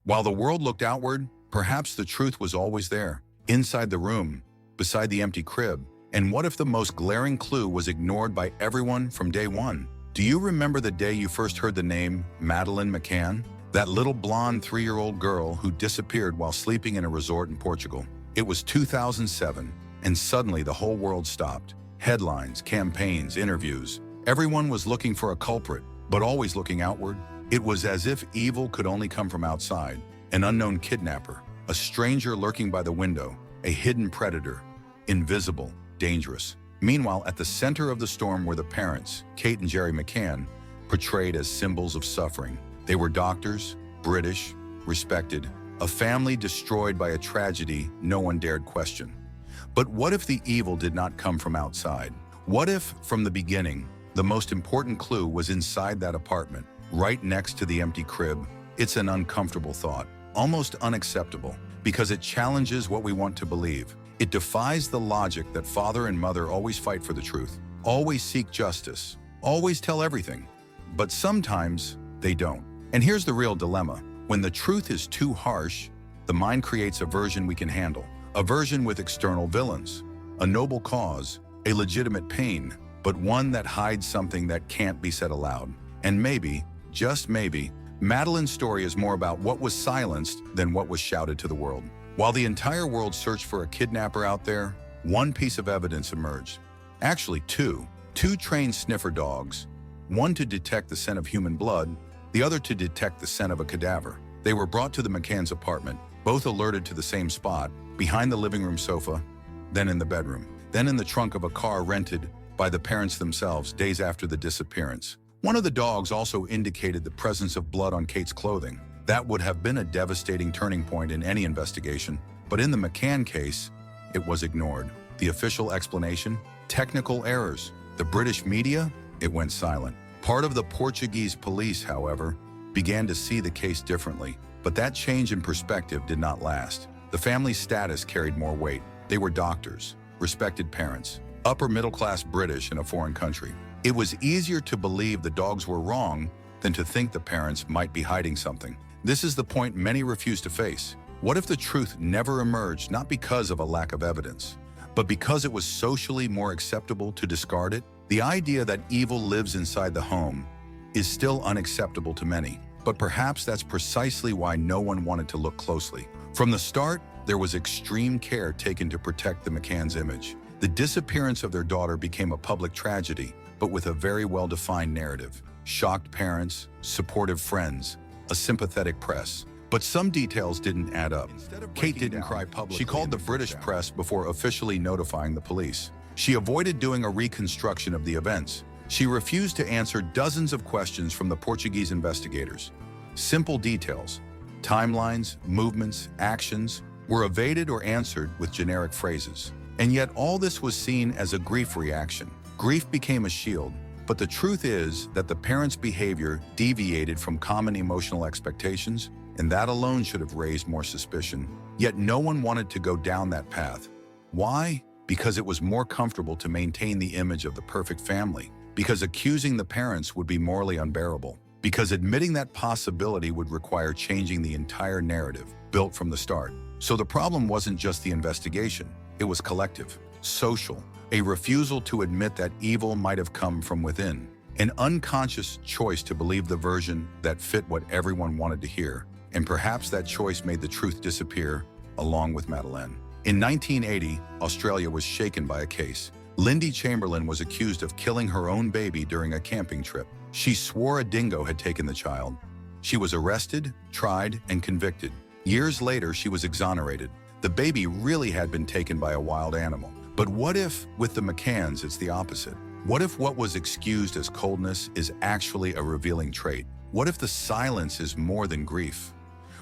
While the world looked outward, perhaps the truth was always there, inside the room, beside the empty crib. And what if the most glaring clue was ignored by everyone from day one? Do you remember the day you first heard the name Madeleine McCann? That little blonde 3-year-old girl who disappeared while sleeping in a resort in Portugal. It was 2007, and suddenly the whole world stopped. Headlines, campaigns, interviews. Everyone was looking for a culprit, but always looking outward. It was as if evil could only come from outside. An unknown kidnapper, a stranger lurking by the window, a hidden predator, invisible, dangerous. Meanwhile, at the center of the storm were the parents, Kate and Jerry McCann, portrayed as symbols of suffering. They were doctors, British, respected, a family destroyed by a tragedy no one dared question. But what if the evil did not come from outside? What if, from the beginning, the most important clue was inside that apartment, right next to the empty crib? It's an uncomfortable thought, almost unacceptable, because it challenges what we want to believe. It defies the logic that father and mother always fight for the truth, always seek justice, always tell everything. But sometimes they don't. And here's the real dilemma. When the truth is too harsh, the mind creates a version we can handle, a version with external villains, a noble cause, a legitimate pain, but one that hides something that can't be said aloud. And maybe, just maybe, Madeleine's story is more about what was silenced than what was shouted to the world. While the entire world searched for a kidnapper out there, one piece of evidence emerged. Actually, two trained sniffer dogs, one to detect the scent of human blood, the other to detect the scent of a cadaver. They were brought to the McCann's apartment, both alerted to the same spot, behind the living room sofa, then in the bedroom, then in the trunk of a car rented by the parents themselves days after the disappearance. One of the dogs also indicated the presence of blood on Kate's clothing. That would have been a devastating turning point in any investigation, but in the McCann case, it was ignored. The official explanation? Technical errors. The British media? It went silent. Part of the Portuguese police, however, began to see the case differently, but that change in perspective did not last. The family's status carried more weight. They were doctors, respected parents, upper-middle-class British in a foreign country. It was easier to believe the dogs were wrong than to think the parents might be hiding something. This is the point many refuse to face. What if the truth never emerged, not because of a lack of evidence, but because it was socially more acceptable to discard it? The idea that evil lives inside the home is still unacceptable to many, but perhaps that's precisely why no one wanted to look closely. From the start, there was extreme care taken to protect the McCann's image. The disappearance of their daughter became a public tragedy, but with a very well-defined narrative. Shocked parents, supportive friends, a sympathetic press. But some details didn't add up. Kate didn't cry publicly. She called the British press before officially notifying the police. She avoided doing a reconstruction of the events. She refused to answer dozens of questions from the Portuguese investigators. Simple details, timelines, movements, actions, were evaded or answered with generic phrases. And yet all this was seen as a grief reaction. Grief became a shield. But the truth is that the parents' behavior deviated from common emotional expectations, and that alone should have raised more suspicion. Yet no one wanted to go down that path. Why? Because it was more comfortable to maintain the image of the perfect family. Because accusing the parents would be morally unbearable. Because admitting that possibility would require changing the entire narrative, built from the start. So the problem wasn't just the investigation. It was collective, social. A refusal to admit that evil might have come from within. An unconscious choice to believe the version that fit what everyone wanted to hear. And perhaps that choice made the truth disappear, along with Madeleine. In 1980, Australia was shaken by a case. Lindy Chamberlain was accused of killing her own baby during a camping trip. She swore a dingo had taken the child. She was arrested, tried, and convicted. Years later, she was exonerated. The baby really had been taken by a wild animal. But what if, with the McCanns, it's the opposite? What if what was excused as coldness is actually a revealing trait? What if the silence is more than grief?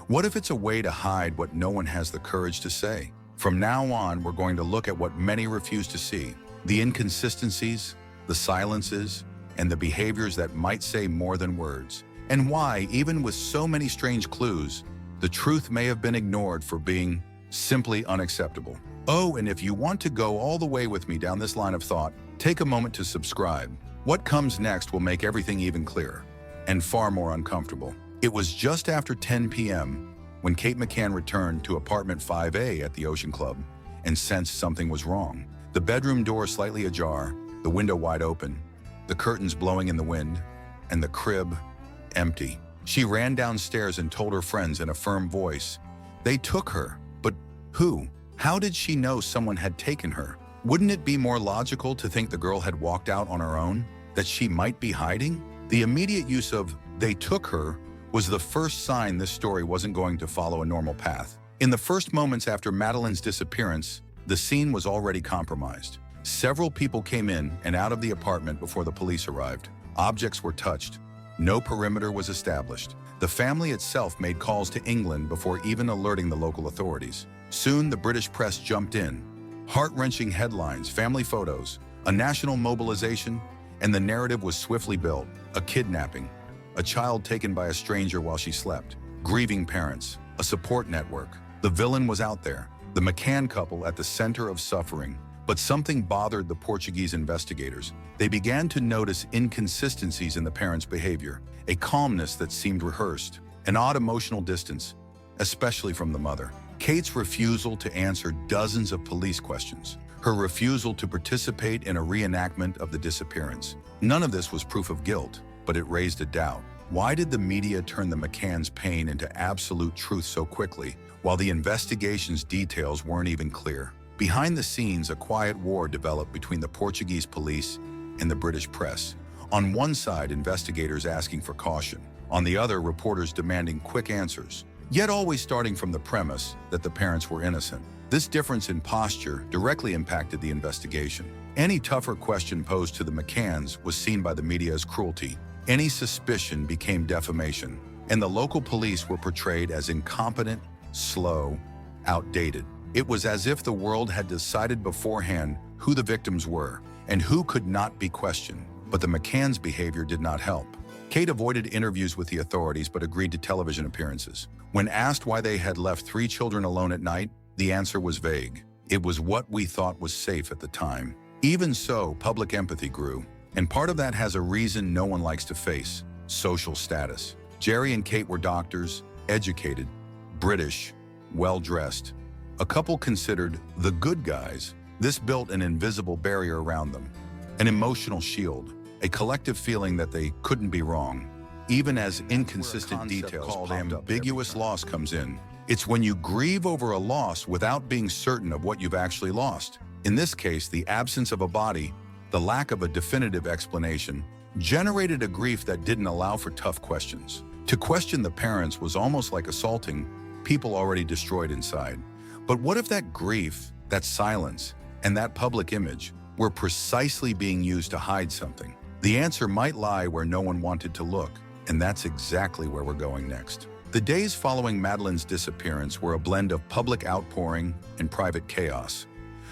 What if it's a way to hide what no one has the courage to say? From now on, we're going to look at what many refuse to see. The inconsistencies, the silences, and the behaviors that might say more than words. And why, even with so many strange clues, the truth may have been ignored for being simply unacceptable. Oh, and if you want to go all the way with me down this line of thought, take a moment to subscribe. What comes next will make everything even clearer and far more uncomfortable. It was just after 10 p.m. when Kate McCann returned to apartment 5A at the Ocean Club and sensed something was wrong. The bedroom door slightly ajar, the window wide open, the curtains blowing in the wind, and the crib empty. She ran downstairs and told her friends in a firm voice, "They took her." But who? How did she know someone had taken her? Wouldn't it be more logical to think the girl had walked out on her own? That she might be hiding? The immediate use of "they took her" was the first sign this story wasn't going to follow a normal path. In the first moments after Madeleine's disappearance, the scene was already compromised. Several people came in and out of the apartment before the police arrived. Objects were touched. No perimeter was established. The family itself made calls to England before even alerting the local authorities. Soon, the British press jumped in. Heart-wrenching headlines, family photos, a national mobilization, and the narrative was swiftly built. A kidnapping, a child taken by a stranger while she slept, grieving parents, a support network. The villain was out there, the McCann couple at the center of suffering. But something bothered the Portuguese investigators. They began to notice inconsistencies in the parents' behavior, a calmness that seemed rehearsed, an odd emotional distance, especially from the mother. Kate's refusal to answer dozens of police questions, her refusal to participate in a reenactment of the disappearance. None of this was proof of guilt, but it raised a doubt. Why did the media turn the McCann's pain into absolute truth so quickly, while the investigation's details weren't even clear? Behind the scenes, a quiet war developed between the Portuguese police and the British press. On one side, investigators asking for caution. On the other, reporters demanding quick answers, yet always starting from the premise that the parents were innocent. This difference in posture directly impacted the investigation. Any tougher question posed to the McCanns was seen by the media as cruelty. Any suspicion became defamation, and the local police were portrayed as incompetent, slow, outdated. It was as if the world had decided beforehand who the victims were and who could not be questioned. But the McCann's behavior did not help. Kate avoided interviews with the authorities but agreed to television appearances. When asked why they had left 3 children alone at night, the answer was vague. It was what we thought was safe at the time. Even so, public empathy grew. And part of that has a reason no one likes to face: social status. Jerry and Kate were doctors, educated, British, well-dressed. A couple considered the good guys. This built an invisible barrier around them, an emotional shield, a collective feeling that they couldn't be wrong. Even as inconsistent details called ambiguous loss comes in, it's when you grieve over a loss without being certain of what you've actually lost. In this case, the absence of a body, the lack of a definitive explanation, generated a grief that didn't allow for tough questions. To question the parents was almost like assaulting people already destroyed inside. But what if that grief, that silence, and that public image were precisely being used to hide something? The answer might lie where no one wanted to look, and that's exactly where we're going next. The days following Madeleine's disappearance were a blend of public outpouring and private chaos.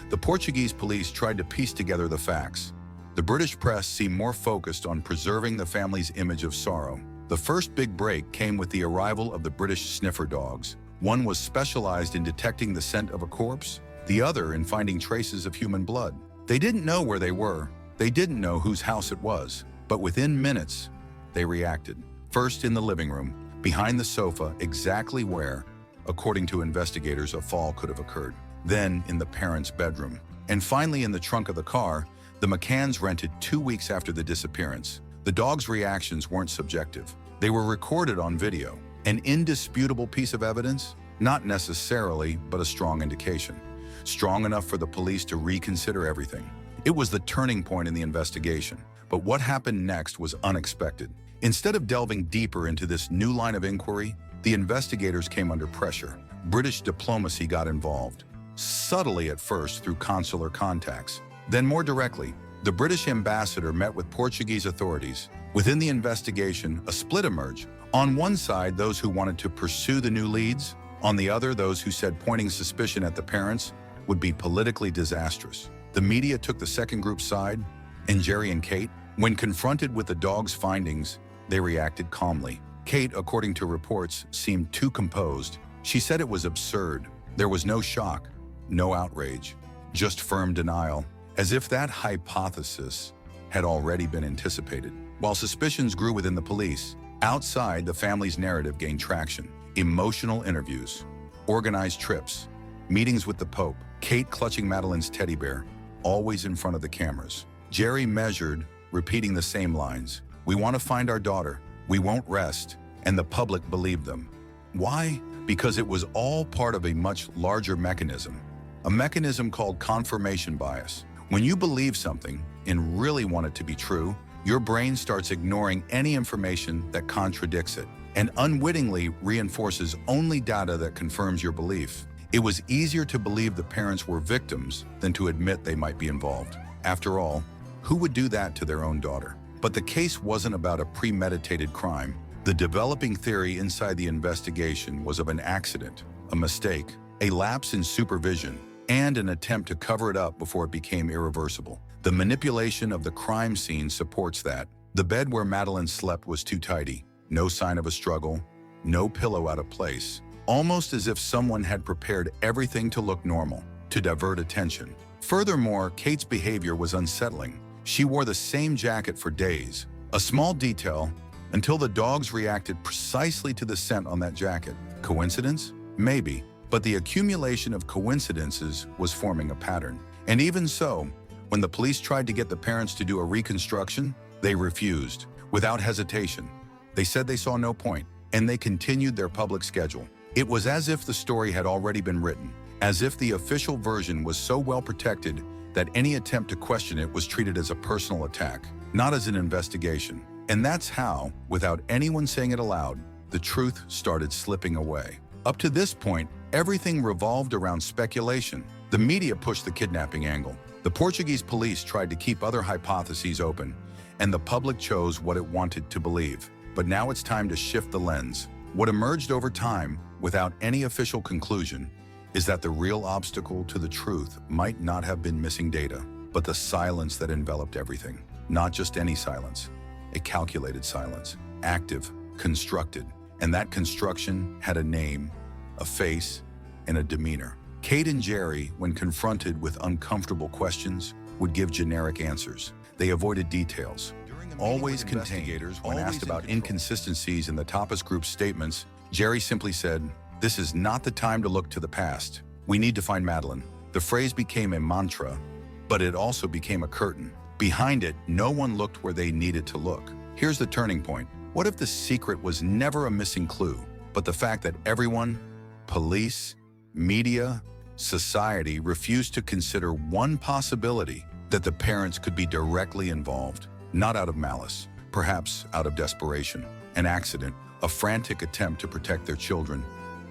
The Portuguese police tried to piece together the facts. The British press seemed more focused on preserving the family's image of sorrow. The first big break came with the arrival of the British sniffer dogs. One was specialized in detecting the scent of a corpse, the other in finding traces of human blood. They didn't know where they were. They didn't know whose house it was. But within minutes, they reacted. First in the living room, behind the sofa, exactly where, according to investigators, a fall could have occurred. Then in the parents' bedroom. And finally in the trunk of the car the McCanns rented 2 weeks after the disappearance. The dogs' reactions weren't subjective. They were recorded on video. An indisputable piece of evidence? Not necessarily, but a strong indication. Strong enough for the police to reconsider everything. It was the turning point in the investigation. But what happened next was unexpected. Instead of delving deeper into this new line of inquiry, the investigators came under pressure. British diplomacy got involved. Subtly at first through consular contacts. Then more directly, the British ambassador met with Portuguese authorities. Within the investigation, a split emerged. On one side, those who wanted to pursue the new leads. On the other, those who said pointing suspicion at the parents would be politically disastrous. The media took the second group's side, and Jerry and Kate, when confronted with the dog's findings, they reacted calmly. Kate, according to reports, seemed too composed. She said it was absurd. There was no shock, no outrage, just firm denial, as if that hypothesis had already been anticipated. While suspicions grew within the police, outside, the family's narrative gained traction. emotional interviews, organized trips, meetings with the Pope, Kate clutching Madeleine's teddy bear, always in front of the cameras. Jerry measured, repeating the same lines. "We want to find our daughter. We won't rest." And the public believed them. Why? Because it was all part of a much larger mechanism. A mechanism called confirmation bias. When you believe something and really want it to be true, your brain starts ignoring any information that contradicts it and unwittingly reinforces only data that confirms your belief. It was easier to believe the parents were victims than to admit they might be involved. After all, who would do that to their own daughter? But the case wasn't about a premeditated crime. The developing theory inside the investigation was of an accident, a mistake, a lapse in supervision, and an attempt to cover it up before it became irreversible. The manipulation of the crime scene supports that. The bed where Madeleine slept was too tidy, no sign of a struggle, no pillow out of place, almost as if someone had prepared everything to look normal, to divert attention. Furthermore, Kate's behavior was unsettling. She wore the same jacket for days, a small detail, until the dogs reacted precisely to the scent on that jacket. Coincidence? Maybe. But the accumulation of coincidences was forming a pattern. And even so, when the police tried to get the parents to do a reconstruction, they refused, without hesitation. They said they saw no point, and they continued their public schedule. It was as if the story had already been written, as if the official version was so well protected that any attempt to question it was treated as a personal attack, not as an investigation. And that's how, without anyone saying it aloud, the truth started slipping away. Up to this point, everything revolved around speculation. The media pushed the kidnapping angle. The Portuguese police tried to keep other hypotheses open, and the public chose what it wanted to believe. But now it's time to shift the lens. What emerged over time, without any official conclusion, is that the real obstacle to the truth might not have been missing data, but the silence that enveloped everything. Not just any silence, a calculated silence, active, constructed, and that construction had a name, a face, and a demeanor. Kate and Jerry, when confronted with uncomfortable questions, would give generic answers. They avoided details, always contained. When asked about inconsistencies in the Tapas Group's statements, Jerry simply said, "This is not the time to look to the past. We need to find Madeleine." The phrase became a mantra, but it also became a curtain. Behind it, no one looked where they needed to look. Here's the turning point. What if the secret was never a missing clue, but the fact that everyone, police, media, society, refused to consider one possibility, that the parents could be directly involved, not out of malice, perhaps out of desperation, an accident, a frantic attempt to protect their children,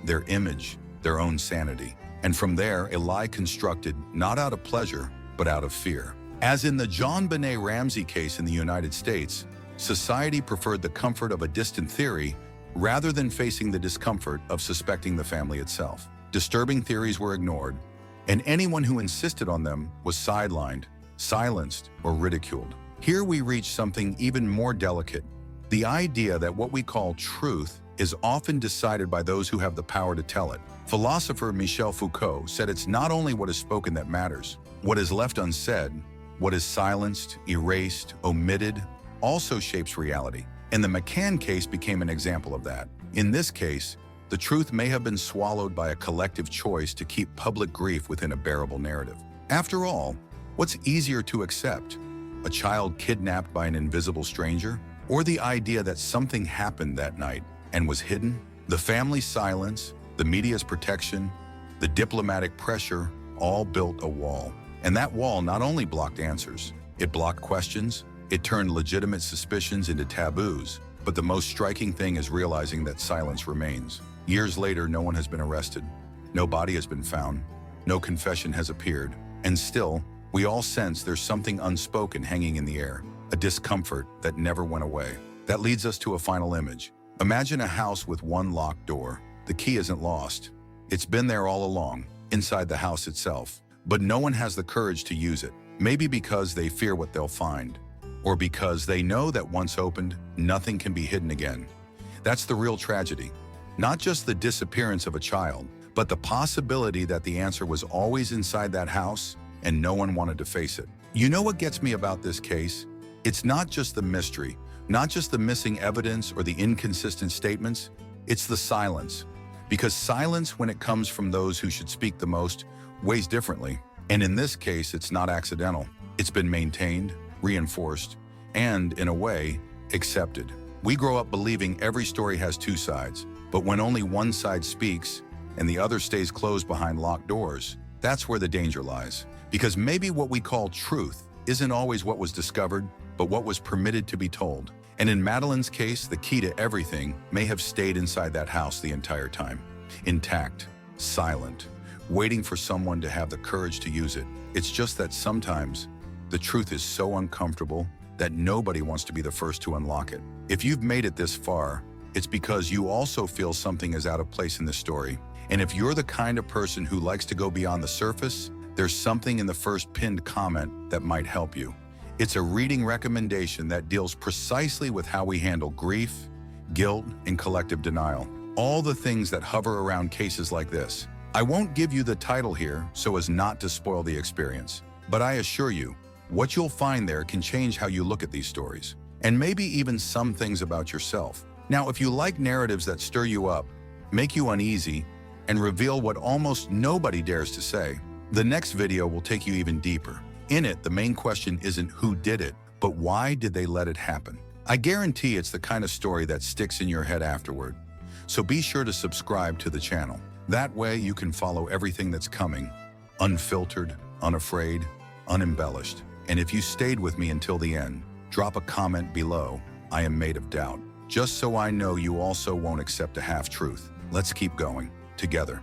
their image, their own sanity. And from there, a lie constructed not out of pleasure, but out of fear. As in the John Benet Ramsey case in the United States, society preferred the comfort of a distant theory rather than facing the discomfort of suspecting the family itself. Disturbing theories were ignored, and anyone who insisted on them was sidelined, silenced, or ridiculed. Here we reach something even more delicate, the idea that what we call truth is often decided by those who have the power to tell it. Philosopher Michel Foucault said it's not only what is spoken that matters. What is left unsaid, what is silenced, erased, omitted, also shapes reality. And the McCann case became an example of that. In this case, the truth may have been swallowed by a collective choice to keep public grief within a bearable narrative. After all, what's easier to accept? A child kidnapped by an invisible stranger? Or the idea that something happened that night and was hidden? The family's silence, the media's protection, the diplomatic pressure all built a wall. And that wall not only blocked answers, it blocked questions, it turned legitimate suspicions into taboos. But the most striking thing is realizing that silence remains. Years later, no one has been arrested, no body has been found, no confession has appeared, and still, we all sense there's something unspoken hanging in the air, a discomfort that never went away. That leads us to a final image. Imagine a house with one locked door. The key isn't lost. It's been there all along, inside the house itself. But no one has the courage to use it. Maybe because they fear what they'll find, or because they know that once opened, nothing can be hidden again. That's the real tragedy. Not just the disappearance of a child, but the possibility that the answer was always inside that house and no one wanted to face it. You know what gets me about this case? It's not just the mystery, not just the missing evidence or the inconsistent statements. It's the silence, Because silence, when it comes from those who should speak the most, weighs differently. And in this case, it's not accidental. It's been maintained, reinforced, and, in a way, accepted. We grow up believing every story has two sides, but when only one side speaks and the other stays closed behind locked doors, that's where the danger lies. Because maybe what we call truth isn't always what was discovered, but what was permitted to be told. And in Madeleine's case, the key to everything may have stayed inside that house the entire time. Intact, silent, waiting for someone to have the courage to use it. It's just that sometimes the truth is so uncomfortable that nobody wants to be the first to unlock it. If you've made it this far, it's because you also feel something is out of place in this story. And if you're the kind of person who likes to go beyond the surface, there's something in the first pinned comment that might help you. It's a reading recommendation that deals precisely with how we handle grief, guilt, and collective denial. All the things that hover around cases like this. I won't give you the title here so as not to spoil the experience, but I assure you, what you'll find there can change how you look at these stories, and maybe even some things about yourself. Now, if you like narratives that stir you up, make you uneasy, and reveal what almost nobody dares to say, the next video will take you even deeper. In it, the main question isn't who did it, but why did they let it happen? I guarantee it's the kind of story that sticks in your head afterward. So be sure to subscribe to the channel. That way you can follow everything that's coming, unfiltered, unafraid, unembellished. And if you stayed with me until the end, drop a comment below. I am made of doubt. Just so I know you also won't accept a half-truth. Let's keep going, together.